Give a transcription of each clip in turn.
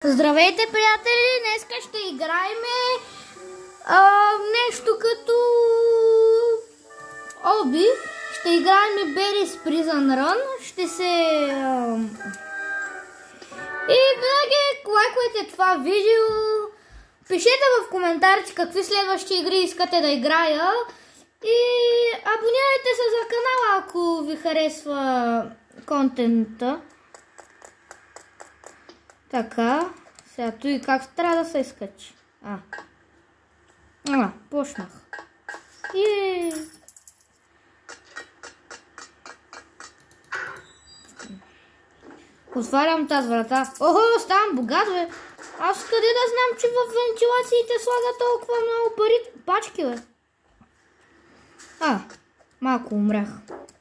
Здравейте, приятели! Днеска ще играем нещо като Оби. Ще играем Barry's Prison Run. Ще се... И винаги лайквайте това видео. Пишете в коментарите какви следващи игри искате да играя. И абонирайте се за канала, ако ви харесва контента. Така, сега той как трябва да се изкачи. Почнах. Отварям тази врата. Охо, ставам богат, бе. Аз къде да знам, че в вентилациите слага толкова много пари, пачки, бе. Малко умрях.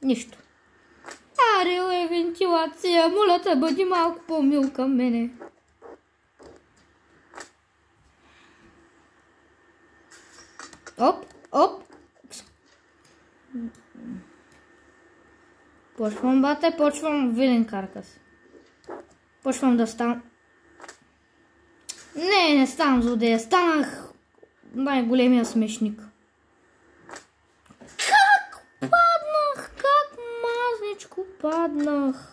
Нищо. Аре, вентилация, моля те, бъди малко по-мил към мене. Оп. Почвам, бате, вилен каркас. Почвам да ставам... Не ставам злодея, станах най-големия смешник. Как мазничко паднах.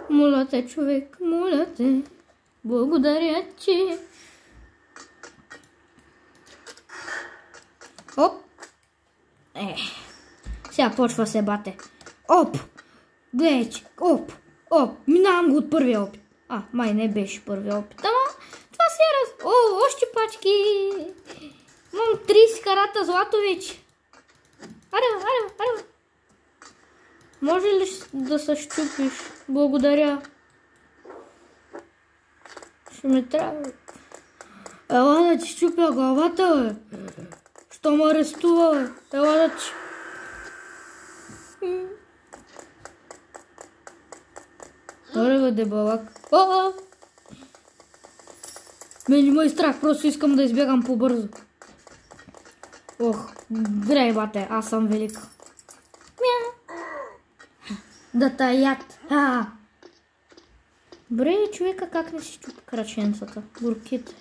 Моля те, човек, моля те. Благодаря ти. Оп. Сега почва се бате. Оп. Гледай, оп. Минавам го от първия опит. Май не беше първия опит. Ама това си е още пачки. Имам 30 карата злато вече. Аре. Може ли да се щупиш? Благодаря. Ще ми трябва. Ела да ти щупя главата, бе. Що ме арестува, бе. Ела да ти... Аре, бе, дебалак. Мен има и страх, просто искам да избягам по-бързо. Дрей, бате, аз съм велик. Да таят. Бре, човека, как не си чупи краченцата? Горките.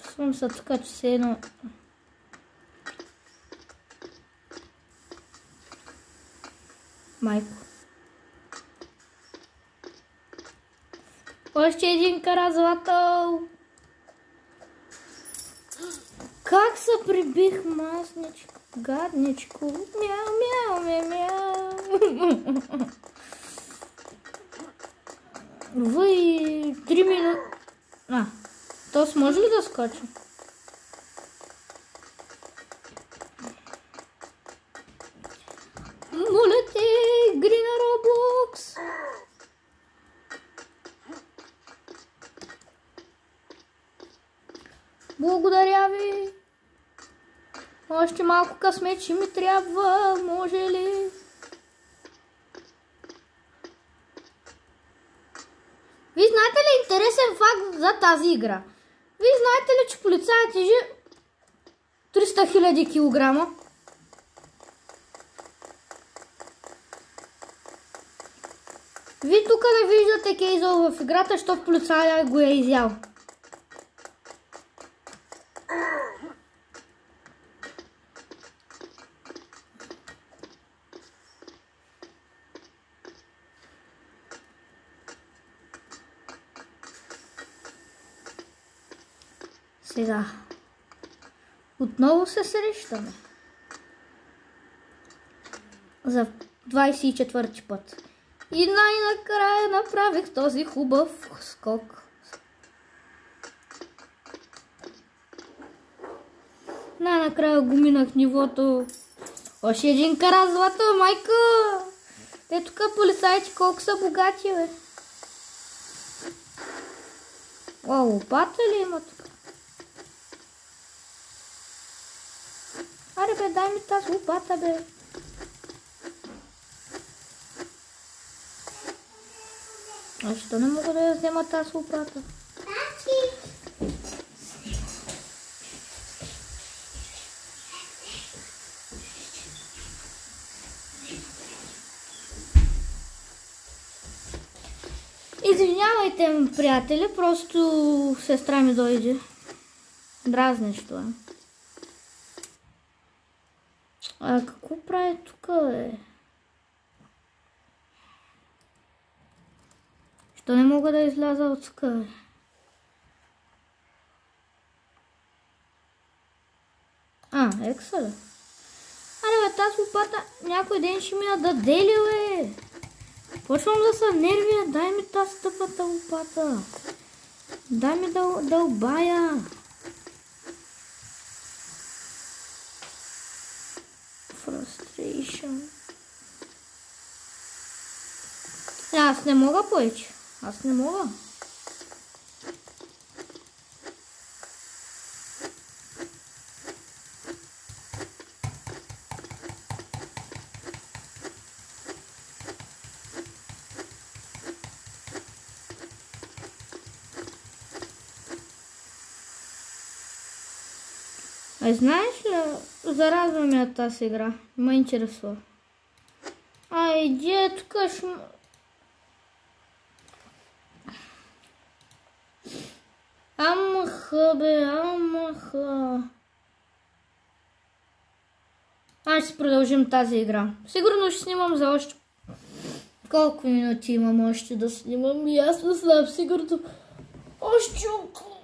Чувствам се така, че се едно... Майко. Още един кара злато. Как се прибих, мазничко, гадничко. Мяу. Въй, 3 минути. Тос може ли да скочи? Моля те, игри на Roblox. Благодаря ви. Още малко късмет, че ми трябва. Може ли? Вие знаете ли интересен факт за тази игра? Вие знаете ли, че полицаят тежи 300 000 килограма? Вие тук не виждате кейзъл в играта, защото полицаят го е изял. Сега, отново се срещаме. За 24-ти път. И най-накрая направих този хубав скок. Най-накрая го минах нивото. Още един кара злато, майка! Те тук полицаите колко са богати, бе. Лопата ли има тук? Аре, бе, дай ми тази лопата, бе. А що не мога да я взема тази лопата? Извинявайте, приятели, просто сестра ми дойде. Дразнеш това. А какво прави тук, бе? Що не мога да изляза от тук, бе? Екса, бе. Аре, бе, тази лопата някой ден ще ми я даде ли, бе? Почвам да се нервия, дай ми тази тъпата лопата. Дай ми да дълбая. Frustration. Аз не мога повече. Аз не мога. Знаеш ли, заразва ме от тази игра. Ме интересува. Иди тук Амаха, бе, амаха. Ще продължим тази игра. Сигурно ще снимам за още... Колко минути имам още да снимам? И аз не знам, сигурно... Още около...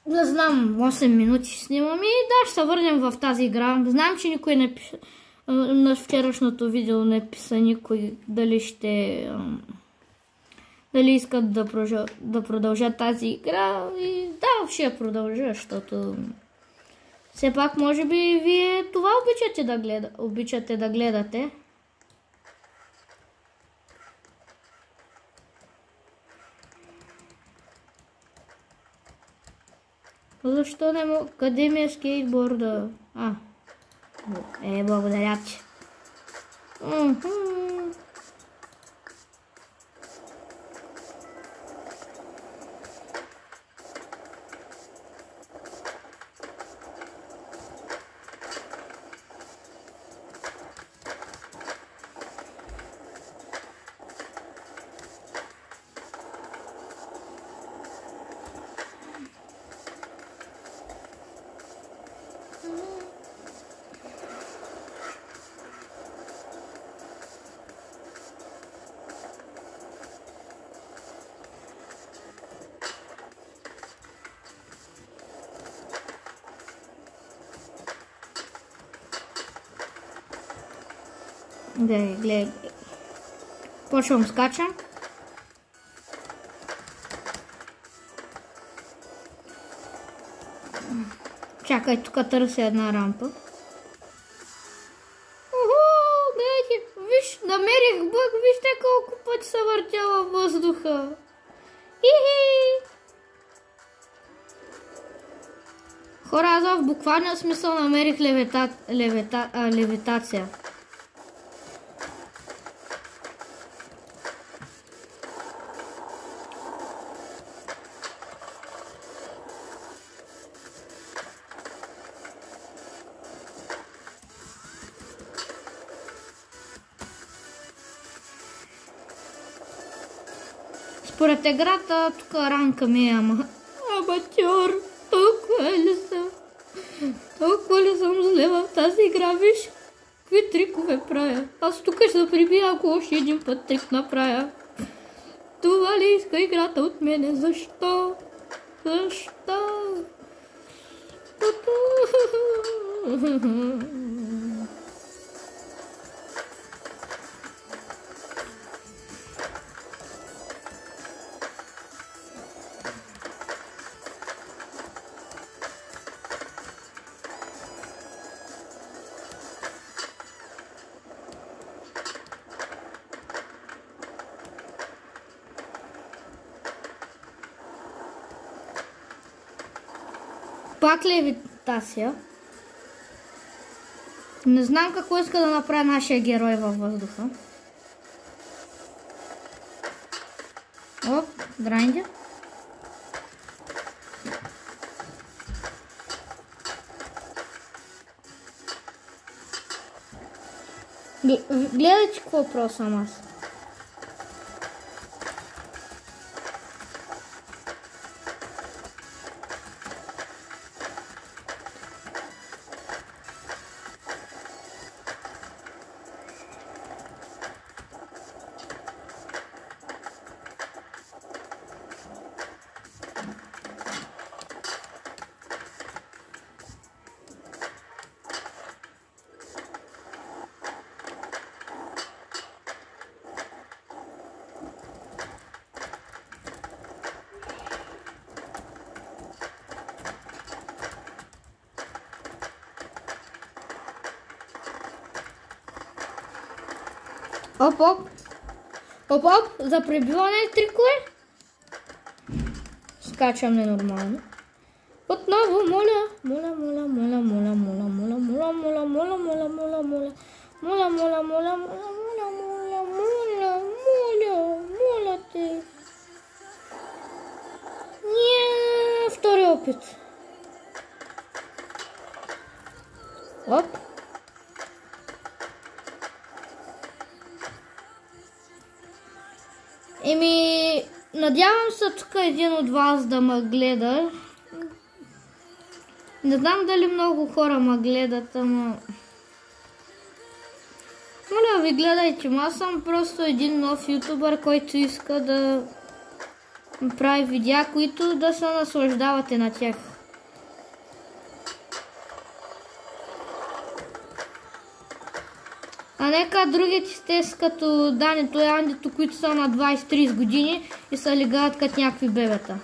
Не знам, 8 минути ще снимам и да, ще се върнем в тази игра. Знам, че никой не пише... На вчерашното видео не писа никой дали ще... Дали искат да продължат тази игра. И да, ще я продължа, защото... Все пак, може би, вие това обичате да гледате. Защо не мога? Къде ми е скейтборда? Благодаря ти. Гледай. Почвам скачам. Чакай, тук търся една рампа. Гледайте, виж, намерих бъг, вижте колко пъти се въртя във въздуха. Хора, аз в буквалния смисъл намерих левитация. Според играта, тук ранка ми е, аматьор, толкова ли съм зле в тази игра, виж, какви трикове правя. Аз тук ще се прибия, ако още един път трик направя. Това ли иска играта от мене? Защо? Пак левитация. Не знам какво иска да направи нашия герой във въздуха. Грайндя. Гледайте какво въпрос съм аз. Оп, за пребиване трикове. Скачам ненормално. Отново, моля, те. Втори опит. Оп. Надявам се тук един от вас да ме гледа. Не знам дали много хора ме гледат, ама... Моля ви, гледайте, аз съм просто един нов ютубър, който иска да прави видеа, които да се наслаждавате на тях. А нека другите сте като Данито и Андито, които са на 20-30 години и се легаят като някакви бебета.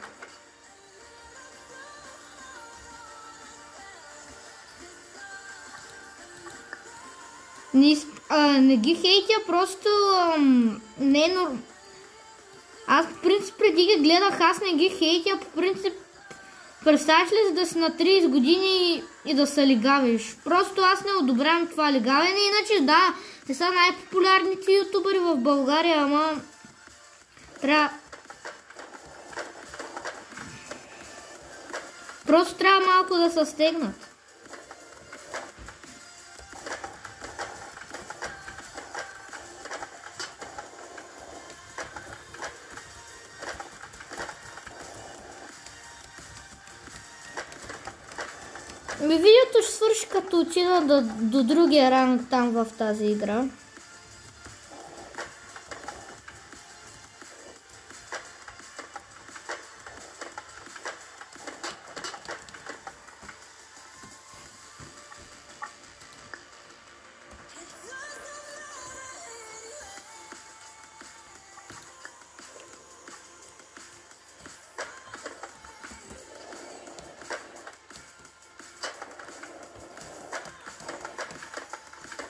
Не ги хейтя, просто не е нормално. Аз по принцип преди ги гледах, аз не ги хейтя, по принцип представяш ли да си на 30 години и да се легавиш? Просто аз не одобрявам това легавене, иначе да, те са най-популярните ютубъри в България, ама трябва... Просто трябва малко да се стегнат. Видеото ще свърши като отида до другия ранг там в тази игра.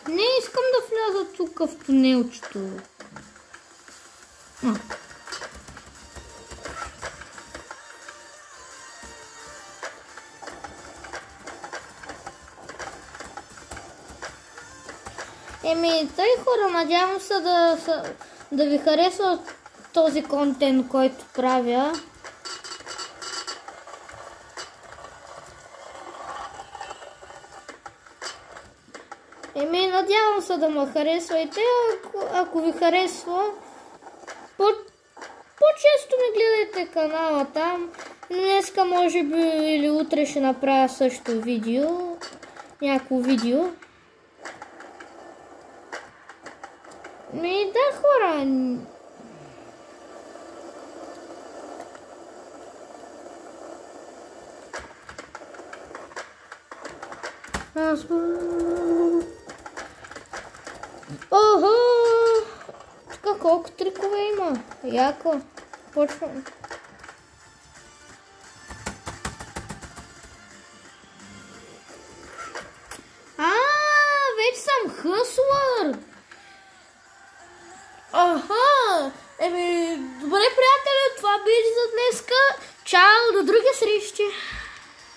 Не искам да вляза тук в тунелчето. Тъй хора, надявам се да ви харесва този контент, който правя. Надявам се да ме харесвайте, ако ви харесва, по-често ми гледайте канала там. Днеска може би или утре ще направя също видео, някакво видео. Да, хора. Охо! Тук колко трикове има? Яко. Почвам. Вече съм хъслър! Добре, приятели, това беше за днеска. Чао, до други срещи!